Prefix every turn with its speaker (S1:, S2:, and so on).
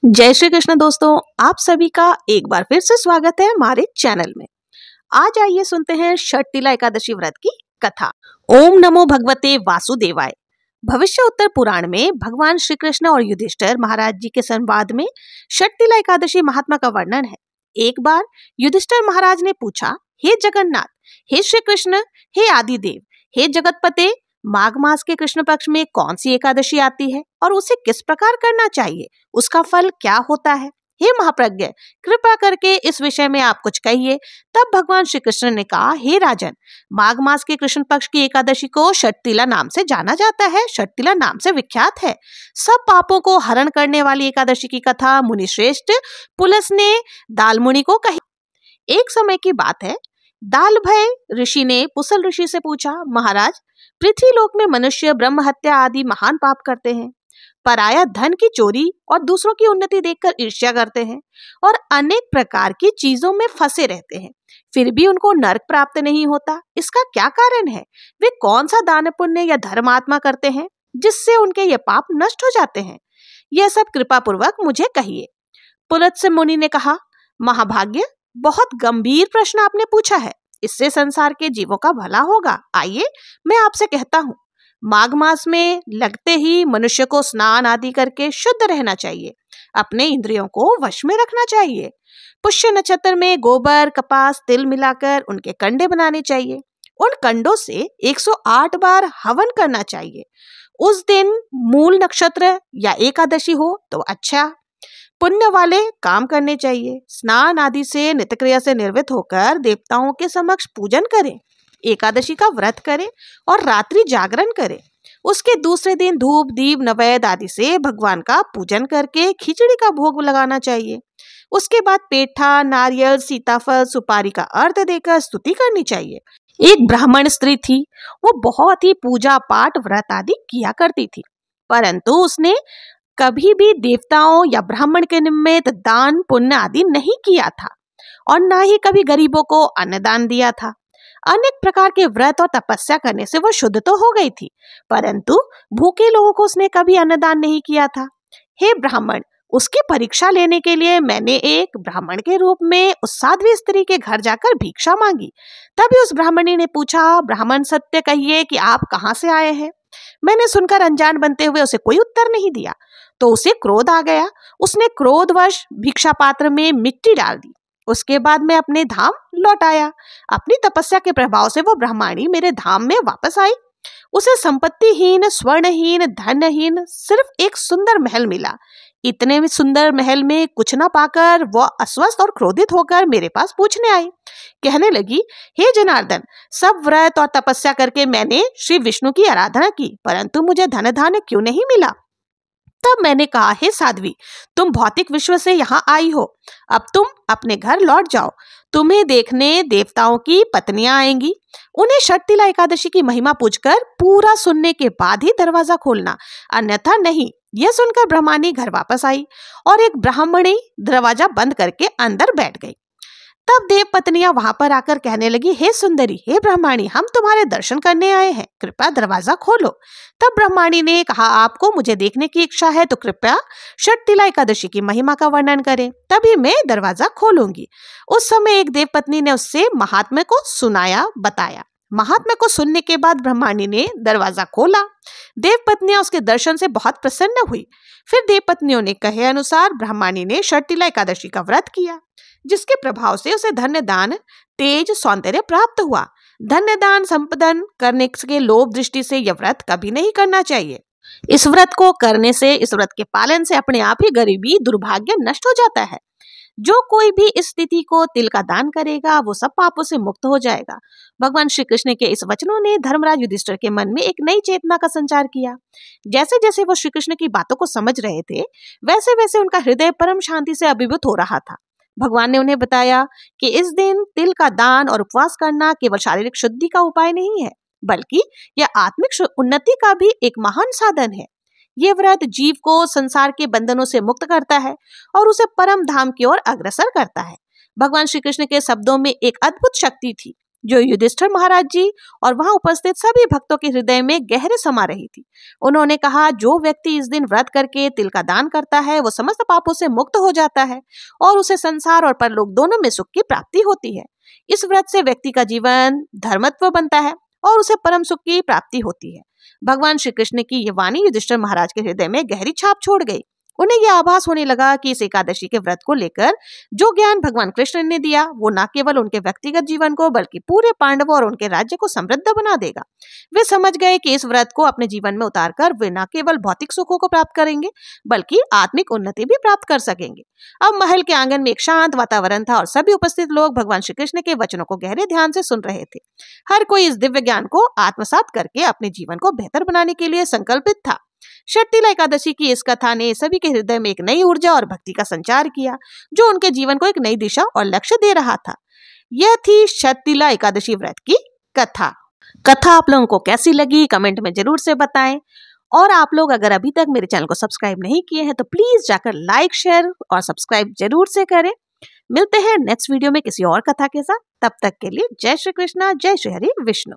S1: जय श्री कृष्ण दोस्तों, आप सभी का एक बार फिर से स्वागत है हमारे चैनल में। आज आइए सुनते हैं षटतिला एकादशी व्रत की कथा। ओम नमो भगवते वासुदेवाय। भविष्य उत्तर पुराण में भगवान श्री कृष्ण और युधिष्ठिर महाराज जी के संवाद में षटतिला एकादशी महात्मा का वर्णन है। एक बार युधिष्ठिर महाराज ने पूछा, हे जगन्नाथ, हे श्री कृष्ण, हे आदिदेव, हे जगतपते, माघ मास के कृष्ण पक्ष में कौन सी एकादशी आती है और उसे किस प्रकार करना चाहिए, उसका फल क्या होता है? हे महाप्रज्ञ, कृपा करके इस विषय में आप कुछ कहिए। तब भगवान श्री कृष्ण ने कहा, हे राजन, माघ मास के कृष्ण पक्ष की एकादशी को षटतिला नाम से जाना जाता है, षटतिला नाम से विख्यात है। सब पापों को हरण करने वाली एकादशी की कथा मुनि श्रेष्ठ पुलस ने दालमुनि को कही। एक समय की बात है, दालभय ऋषि ने पुसल ऋषि से पूछा, महाराज, पृथ्वीलोक में मनुष्य ब्रह्म हत्या आदि महान पाप करते हैं, पराया धन की चोरी और दूसरों की उन्नति देखकर ईर्ष्या करते हैं और अनेक प्रकार की चीजों में फंसे रहते हैं, फिर भी उनको नरक प्राप्त नहीं होता। इसका क्या कारण है? वे कौन सा दान पुण्य या धर्मात्मा करते हैं जिससे उनके ये पाप नष्ट हो जाते हैं? यह सब कृपा पूर्वक मुझे कहिए। पुलत्स्य मुनि ने कहा, महाभाग्य, बहुत गंभीर प्रश्न आपने पूछा है, इससे संसार के जीवों का भला होगा। आइए मैं आपसे कहता हूँ, माघ मास में लगते ही मनुष्य को स्नान आदि करके शुद्ध रहना चाहिए, अपने इंद्रियों को वश में रखना चाहिए। पुष्य नक्षत्र में गोबर, कपास, तिल मिलाकर उनके कंडे बनाने चाहिए। उन कंडों से 108 बार हवन करना चाहिए। उस दिन मूल नक्षत्र या एकादशी हो तो अच्छा, पुण्य वाले काम करने चाहिए। स्नान आदि से नित्यक्रिया से निर्वृत्त होकर देवताओं के समक्ष पूजन करें, एकादशी का व्रत करें और रात्रि जागरण करें। उसके दूसरे दिन धूप, दीप, नैवेद्य आदि से भगवान का पूजन करके खिचड़ी का भोग लगाना चाहिए। उसके बाद पेठा, नारियल, सीताफल, सुपारी का अर्घ देकर स्तुति करनी चाहिए। एक ब्राह्मण स्त्री थी, वो बहुत ही पूजा पाठ, व्रत आदि किया करती थी, परंतु उसने कभी भी देवताओं या ब्राह्मण के निमित्त दान पुण्य आदि नहीं किया था और ना ही कभी गरीबों को अन्नदान दिया था। अनेक प्रकार के व्रत और तपस्या करने से वो शुद्ध तो हो गई थी, परंतु भूखे लोगों को उसने कभी अन्नदान नहीं किया था। हे ब्राह्मण, उसकी परीक्षा लेने के लिए मैंने एक ब्राह्मण के रूप में उस साध्वी स्त्री के घर जाकर भिक्षा मांगी। तभी उस ब्राह्मणी ने पूछा, ब्राह्मण, सत्य कहिए कि आप कहाँ से आए हैं? मैंने सुनकर अनजान बनते हुए उसे कोई उत्तर नहीं दिया, तो उसे क्रोध आ गया। उसने क्रोधवश भिक्षा पात्र में मिट्टी डाल दी। उसके बाद मैं अपने धाम लौट आया। अपनी तपस्या के प्रभाव से वो ब्राह्मणी मेरे धाम में वापस आई। उसे संपत्तिहीन, स्वर्णहीन, धनहीन सिर्फ एक सुंदर महल मिला। इतने में सुंदर महल में कुछ न पाकर वह अस्वस्थ और क्रोधित होकर मेरे पास पूछने आई। कहने लगी, हे जनार्दन, सब व्रत और तपस्या करके मैंने श्री विष्णु की आराधना की, परंतु मुझे धन धान्य क्यों नहीं मिला? तब मैंने कहा, हे साध्वी, तुम भौतिक विश्व से यहाँ आई हो, अब तुम अपने घर लौट जाओ। तुम्हें देखने देवताओं की पत्नियां आएंगी। उन्हें षटतिला एकादशी की महिमा पूछकर पूरा सुनने के बाद ही दरवाजा खोलना, अन्यथा नहीं। यह सुनकर ब्रह्माणी घर वापस आई और एक ब्राह्मणी दरवाजा बंद करके अंदर बैठ गई। तब देव पत्नियां वहां पर आकर कहने लगी, हे सुंदरी, हे ब्रह्माणी, हम तुम्हारे दर्शन करने आए हैं, कृपया दरवाजा खोलो। तब ब्रह्माणी ने कहा, आपको मुझे देखने की इच्छा है तो कृपया षटतिला एकादशी की महिमा का वर्णन करें, तभी मैं दरवाजा खोलूंगी। उस समय एक देव पत्नी ने उससे महात्म्य को सुनाया, बताया। महात्म्य को सुनने के बाद ब्रह्माणी ने दरवाजा खोला। देव पत्नियां उसके दर्शन से बहुत प्रसन्न हुई। फिर देव पत्नियों ने कहे अनुसार ब्रह्माणी ने षटतिला एकादशी का व्रत किया, जिसके प्रभाव से उसे धन्य दान, तेज, सौंदर्य प्राप्त हुआ। धन्य दान संपादन करने के लोभ दृष्टि से यह व्रत कभी नहीं करना चाहिए। इस व्रत को करने से, इस व्रत के पालन से अपने आप ही गरीबी, दुर्भाग्य नष्ट हो जाता है। जो कोई भी इस तिथि को तिल का दान करेगा वो सब पापों से मुक्त हो जाएगा। भगवान श्री कृष्ण के इस वचनों ने धर्मराज युधिष्ठिर के मन में एक नई चेतना का संचार किया। जैसे जैसे वो श्री कृष्ण की बातों को समझ रहे थे, वैसे वैसे उनका हृदय परम शांति से अभिभूत हो रहा था। भगवान ने उन्हें बताया कि इस दिन तिल का दान और उपवास करना केवल शारीरिक शुद्धि का उपाय नहीं है, बल्कि यह आत्मिक उन्नति का भी एक महान साधन है। ये व्रत जीव को संसार के बंधनों से मुक्त करता है और उसे परम धाम की ओर अग्रसर करता है। भगवान श्री कृष्ण के शब्दों में एक अद्भुत शक्ति थी। जो युधिष्ठिर महाराज जी और वहां उपस्थित सभी भक्तों के हृदय में गहरे समा रही थी। उन्होंने कहा, जो व्यक्ति इस दिन व्रत करके तिल का दान करता है वो समस्त पापों से मुक्त हो जाता है और उसे संसार और परलोक दोनों में सुख की प्राप्ति होती है। इस व्रत से व्यक्ति का जीवन धर्मत्व बनता है और उसे परम सुख की प्राप्ति होती है। भगवान श्री कृष्ण की ये वाणी युधिष्ठिर महाराज के हृदय में गहरी छाप छोड़ गई। उन्हें यह आभास होने लगा कि इस एकादशी के व्रत को लेकर जो ज्ञान भगवान कृष्ण ने दिया वो न केवल उनके व्यक्तिगत जीवन को बल्कि पूरे पांडवों और उनके राज्य को समृद्ध बना देगा। वे समझ गए कि इस व्रत को अपने जीवन में उतारकर वे न केवल भौतिक सुखों को प्राप्त करेंगे बल्कि आत्मिक उन्नति भी प्राप्त कर सकेंगे। अब महल के आंगन में एक शांत वातावरण था और सभी उपस्थित लोग भगवान श्री कृष्ण के वचनों को गहरे ध्यान से सुन रहे थे। हर कोई इस दिव्य ज्ञान को आत्मसात करके अपने जीवन को बेहतर बनाने के लिए संकल्पित था। षटतिला एकादशी की इस कथा ने सभी के हृदय में एक नई ऊर्जा और भक्ति का संचार किया, जो उनके जीवन को एक नई दिशा और लक्ष्य दे रहा था। यह थी षटतिला एकादशी व्रत की कथा। आप लोगों को कैसी लगी कमेंट में जरूर से बताएं। और आप लोग अगर अभी तक मेरे चैनल को सब्सक्राइब नहीं किए हैं तो प्लीज जाकर लाइक, शेयर और सब्सक्राइब जरूर से करें। मिलते हैं नेक्स्ट वीडियो में किसी और कथा के साथ। तब तक के लिए जय श्री कृष्णा, जय श्री हरि विष्णु।